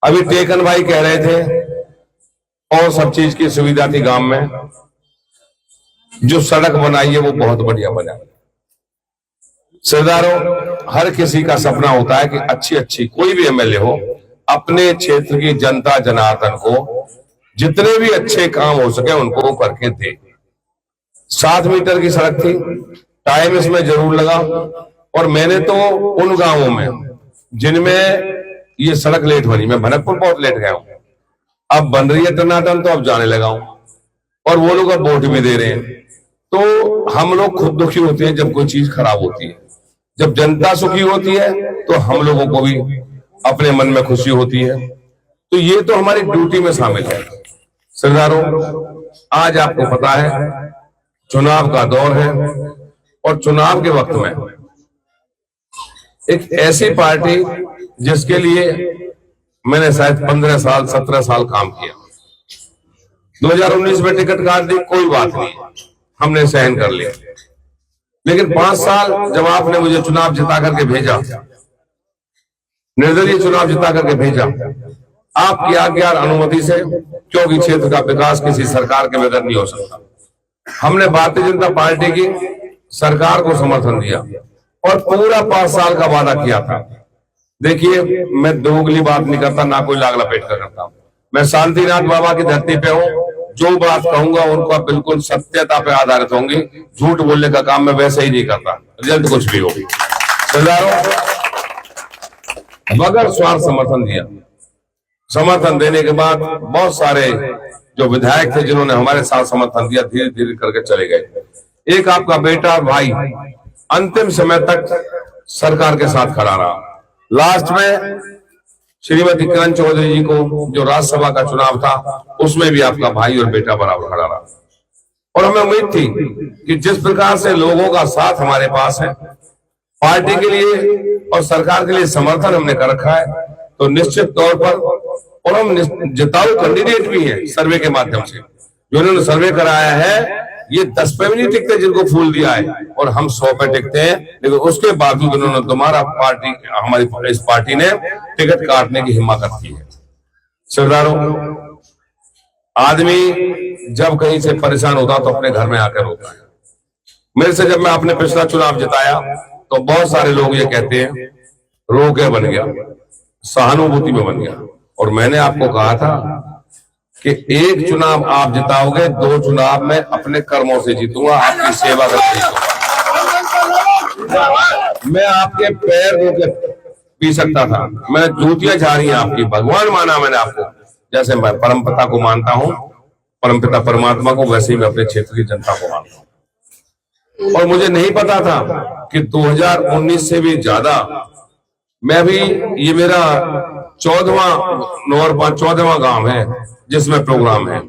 अभी टेकन भाई कह रहे थे और सब चीज की सुविधा थी गांव में, जो सड़क बनाई है वो बहुत बढ़िया बनाई। सरदारों, हर किसी का सपना होता है कि अच्छी अच्छी कोई भी एमएलए हो अपने क्षेत्र की जनता जनार्दन को जितने भी अच्छे काम हो सके उनको करके दे। 7 मीटर की सड़क थी, टाइम इसमें जरूर लगा, और मैंने तो उन गांवों में जिनमें ये सड़क लेट बनी, मैं भनकपुर बहुत लेट गया हूं, अब बन रही है टनाटन तो अब जाने लगा हूं, और वो लोग अब वोट भी दे रहे हैं। तो हम लोग खुद दुखी होते हैं जब कोई चीज खराब होती है, जब जनता सुखी होती है तो हम लोगों को भी अपने मन में खुशी होती है। तो ये तो हमारी ड्यूटी में शामिल है। सरदारों, आज आपको पता है चुनाव का दौर है, और चुनाव के वक्त में एक ऐसी पार्टी जिसके लिए मैंने शायद 15 साल 17 साल काम किया, 2019 में टिकट काट दी, कोई बात नहीं, हमने सहन कर लिया। लेकिन 5 साल जब आपने मुझे चुनाव जिता करके भेजा, निर्दलीय चुनाव जिता करके भेजा, आपकी आज्ञा और अनुमति से, क्योंकि क्षेत्र का विकास किसी सरकार के बगैर नहीं हो सकता, हमने भारतीय जनता पार्टी की सरकार को समर्थन दिया और पूरा 5 साल का वादा किया था। देखिए, मैं दोगली बात नहीं करता, ना कोई लाग लपेट कर करता हूं। मैं शांतिनाथ बाबा की धरती पे हूं, जो बात कहूंगा उनका बिल्कुल सत्यता पे आधारित होंगी, झूठ बोलने का काम मैं वैसे ही नहीं करता, रिजल्ट कुछ भी होगी। सरदारों, बगैर स्वार्थ समर्थन दिया। समर्थन देने के बाद बहुत सारे जो विधायक थे जिन्होंने हमारे साथ समर्थन दिया, धीरे धीरे करके चले गए। एक आपका बेटा और भाई अंतिम समय तक सरकार के साथ खड़ा रहा। लास्ट में श्रीमती किरण चौधरी जी को, जो राज्यसभा का चुनाव था, उसमें भी आपका भाई और बेटा बराबर खड़ा रहा। और हमें उम्मीद थी कि जिस प्रकार से लोगों का साथ हमारे पास है, पार्टी के लिए और सरकार के लिए समर्थन हमने कर रखा है, तो निश्चित तौर पर, और हम जिताऊ कैंडिडेट भी हैं सर्वे के माध्यम से, जो इन्होंने सर्वे कराया है, ये 10 पे भी नहीं टिकते जिनको फूल दिया है, और हम 100 पे टिकते हैं। लेकिन उसके बावजूद उन्होंने तुम्हारा पार्टी, हमारी इस पार्टी ने टिकट काटने की हिम्मत की है। सरदारों, आदमी जब कहीं से परेशान होता तो अपने घर में आकर होता है। मेरे से जब मैं अपने पिछला चुनाव जिताया तो बहुत सारे लोग ये कहते हैं रो के बन गया, सहानुभूति में बन गया, और मैंने आपको कहा था कि एक चुनाव आप जिताओगे, 2 चुनाव में अपने कर्मों से जीतूंगा, आपकी सेवा करके जीतूंगा। मैं आपके पैर धो के पी सकता था, मैं जूतियां झाड़ी आपकी, भगवान माना मैंने आपको, जैसे मैं परमपिता को मानता हूं, परमपिता परमात्मा को, वैसे ही मैं अपने क्षेत्र की जनता को मानता हूं। और मुझे नहीं पता था कि 2019 से भी ज्यादा मैं भी, ये मेरा 14वां गांव है जिसमें प्रोग्राम है।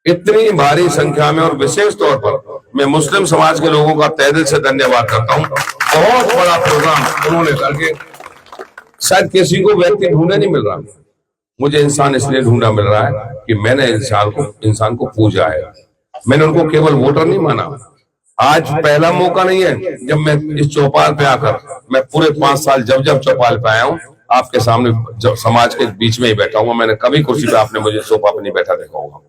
इतनी भारी संख्या में, और विशेष तौर पर मैं मुस्लिम समाज के लोगों का तहे दिल से धन्यवाद करता हूं। बहुत बड़ा प्रोग्राम उन्होंने करके, शायद किसी को व्यक्ति ढूंढे नहीं मिल रहा, मुझे इंसान इसलिए ढूंढा मिल रहा है कि मैंने इंसान को पूजा है। मैंने उनको केवल वोटर नहीं माना। आज पहला मौका नहीं है जब मैं इस चौपाल पे आकर, मैं पूरे 5 साल जब जब चौपाल पे आया हूं, आपके सामने जब समाज के बीच में ही बैठा हूँ। मैंने कभी कुर्सी पे आपने मुझे सोफा पे नहीं बैठा देखा होगा।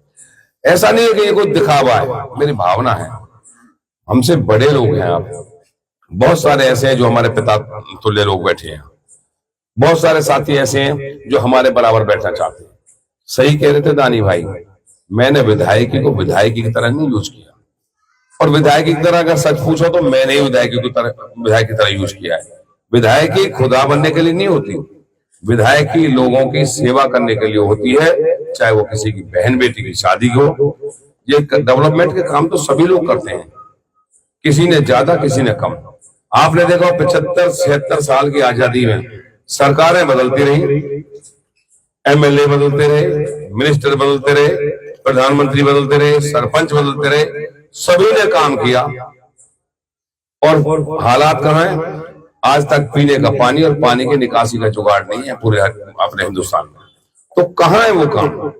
ऐसा नहीं है कि ये कोई दिखावा है, मेरी भावना है। हमसे बड़े लोग हैं आप, बहुत सारे ऐसे हैं जो हमारे पिता तुल्य लोग बैठे हैं, बहुत सारे साथी ऐसे हैं जो हमारे बराबर बैठना चाहते हैं। सही कह रहे थे दानी भाई, मैंने विधायकी को विधायकी की तरह नहीं यूज किया, और विधायकी की तरह अगर सच पूछो तो मैंने ही विधायकी की तरह यूज किया है। विधायकी खुदा बनने के लिए नहीं होती, विधायकी लोगों की सेवा करने के लिए होती है, चाहे वो किसी की बहन बेटी की शादी हो। ये डेवलपमेंट के काम तो सभी लोग करते हैं, किसी ने ज्यादा किसी ने कम। आपने देखा 75-76 साल की आजादी में सरकारें बदलती रही, एमएलए बदलते रहे, मिनिस्टर बदलते रहे, प्रधानमंत्री बदलते रहे, सरपंच बदलते रहे, सभी ने काम किया, और हालात कहां है? आज तक पीने का पानी और पानी की निकासी का जुगाड़ नहीं है पूरे अपने हिंदुस्तान में। तो कहां है वो काम?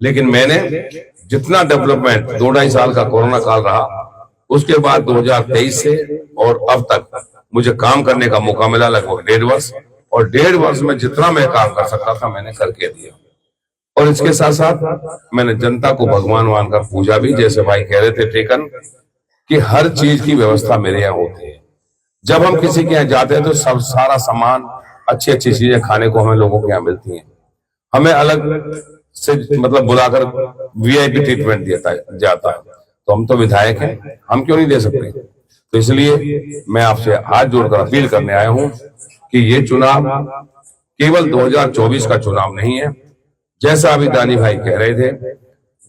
लेकिन मैंने जितना डेवलपमेंट 2-2.5 साल का कोरोना काल रहा, उसके बाद 2023 से और अब तक मुझे काम करने का मौका मिला, लगभग 1.5 वर्ष। और 1.5 वर्ष में जितना मैं काम कर सकता था मैंने करके दिया। और इसके साथ साथ मैंने जनता को भगवान मानकर पूजा भी, जैसे भाई कह रहे थे टेकन, कि हर चीज की व्यवस्था मेरे यहाँ होती है। जब हम किसी के यहाँ जाते हैं तो सब सारा सामान, अच्छी अच्छी चीजें खाने को हमें लोगों के यहाँ मिलती हैं। हमें अलग से मतलब बुलाकर VIP ट्रीटमेंट दिया जाता है। तो हम तो विधायक हैं, हम क्यों नहीं दे सकते? तो इसलिए मैं आपसे हाथ जोड़कर अपील करने आया हूं कि ये चुनाव केवल 2024 का चुनाव नहीं है। जैसा अभी दानी भाई कह रहे थे,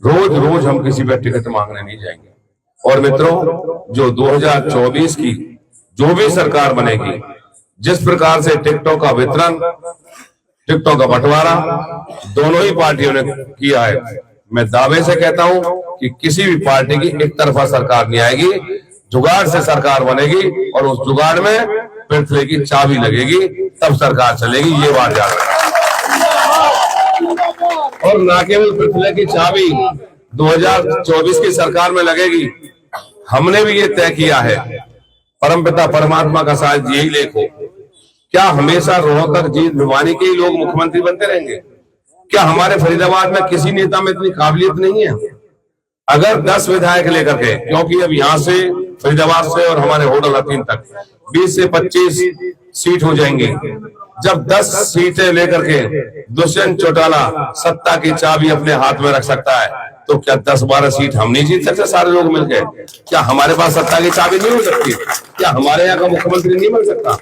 रोज रोज हम किसी पर टिकट मांगने नहीं जाएंगे। और मित्रों, जो 2024 की जो भी सरकार बनेगी, जिस प्रकार से टिकटों का वितरण, टिकटों का बंटवारा दोनों ही पार्टियों ने किया है, मैं दावे से कहता हूं कि किसी भी पार्टी की एक तरफा सरकार नहीं आएगी। जुगाड़ से सरकार बनेगी और उस जुगाड़ में पृथ्वी की चाबी लगेगी, तब सरकार चलेगी। ये बात याद रखना। और ना केवल पृथ्वी की चाबी 2024 की सरकार में लगेगी, हमने भी ये तय किया है, परमपिता परमात्मा का शायद यही लेख हो, क्या हमेशा रोहतक जीत भिवानी के ही लोग मुख्यमंत्री बनते रहेंगे? क्या हमारे फरीदाबाद में किसी नेता में इतनी काबिलियत नहीं है? अगर 10 विधायक लेकर के, क्योंकि अब यहां से फरीदाबाद से और हमारे होटल हतीम तक 20 से 25 सीट हो जाएंगी। जब 10 सीटें लेकर के दुष्यंत चौटाला सत्ता की चाबी अपने हाथ में रख सकता है, तो क्या 10-12 सीट हम नहीं जीत सकते? सारे लोग मिलकर क्या हमारे पास सत्ता की चाबी नहीं हो सकती? क्या हमारे यहाँ का मुख्यमंत्री नहीं बन सकता?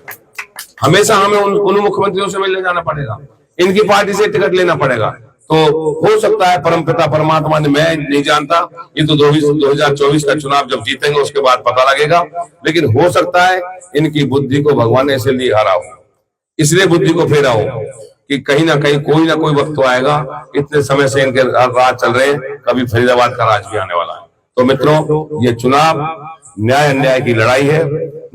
हमेशा हमें उन मुख्यमंत्रियों से मिलने जाना पड़ेगा, इनकी पार्टी से टिकट लेना पड़ेगा। तो हो सकता है परमपिता परमात्मा ने, मैं नहीं जानता, ये तो 2024 का चुनाव जब जीतेंगे उसके बाद पता लगेगा, लेकिन हो सकता है इनकी बुद्धि को भगवान ने इसलिए हरा हो, इसलिए बुद्धि को फेरा हो कि कहीं ना कहीं कोई ना कोई वक्त तो आएगा। इतने समय से इनके राज चल रहे हैं, कभी फरीदाबाद का राज भी आने वाला है। तो मित्रों, ये चुनाव न्याय अन्याय की लड़ाई है।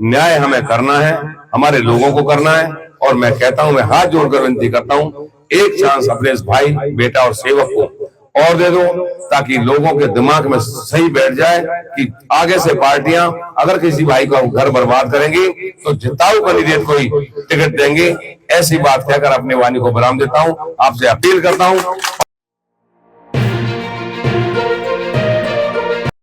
न्याय हमें करना है, हमारे लोगों को करना है। और मैं कहता हूं, मैं हाथ जोड़कर विनती करता हूं, एक चांस अपने इस भाई, बेटा और सेवक को और दे दो, ताकि लोगों के दिमाग में सही बैठ जाए कि आगे से पार्टियां अगर किसी भाई का घर बर्बाद करेंगी तो जिताऊ कैंडिडेट को ही टिकट देंगे। ऐसी बात कहकर अपनी वाणी को विराम देता हूं, आपसे अपील करता हूं।